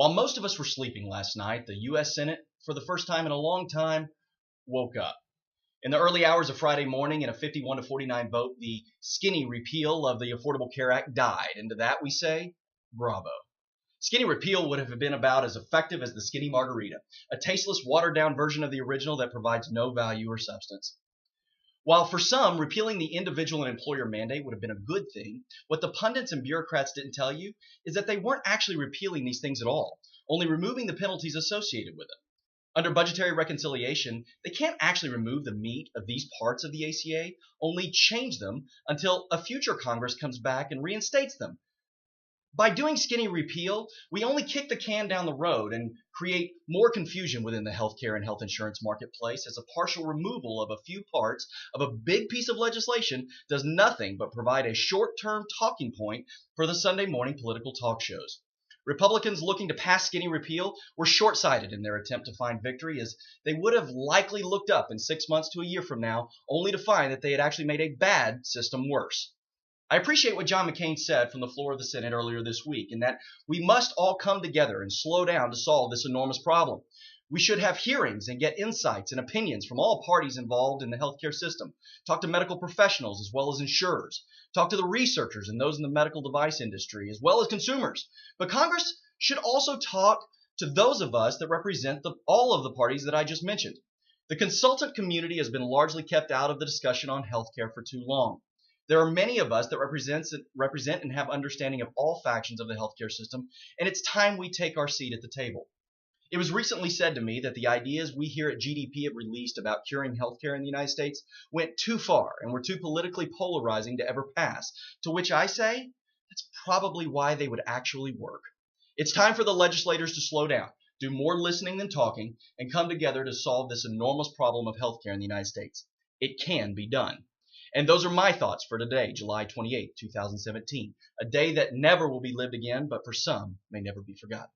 While most of us were sleeping last night, the U.S. Senate, for the first time in a long time, woke up. In the early hours of Friday morning, in a 51 to 49 vote, the skinny repeal of the Affordable Care Act died. And to that we say, bravo. Skinny repeal would have been about as effective as the skinny margarita, a tasteless, watered-down version of the original that provides no value or substance. While for some, repealing the individual and employer mandate would have been a good thing, what the pundits and bureaucrats didn't tell you is that they weren't actually repealing these things at all, only removing the penalties associated with them. Under budgetary reconciliation, they can't actually remove the meat of these parts of the ACA, only change them until a future Congress comes back and reinstates them. By doing skinny repeal, we only kick the can down the road and create more confusion within the healthcare and health insurance marketplace, as a partial removal of a few parts of a big piece of legislation does nothing but provide a short-term talking point for the Sunday morning political talk shows. Republicans looking to pass skinny repeal were short-sighted in their attempt to find victory, as they would have likely looked up in 6 months to a year from now, only to find that they had actually made a bad system worse. I appreciate what John McCain said from the floor of the Senate earlier this week, in that we must all come together and slow down to solve this enormous problem. We should have hearings and get insights and opinions from all parties involved in the healthcare system. Talk to medical professionals as well as insurers. Talk to the researchers and those in the medical device industry as well as consumers. But Congress should also talk to those of us that represent all of the parties that I just mentioned. The consultant community has been largely kept out of the discussion on healthcare for too long. There are many of us that represent and have understanding of all factions of the healthcare system, and it's time we take our seat at the table. It was recently said to me that the ideas we here at GDP have released about curing healthcare in the United States went too far and were too politically polarizing to ever pass, to which I say, that's probably why they would actually work. It's time for the legislators to slow down, do more listening than talking, and come together to solve this enormous problem of healthcare in the United States. It can be done. And those are my thoughts for today, July 28, 2017, a day that never will be lived again, but for some may never be forgotten.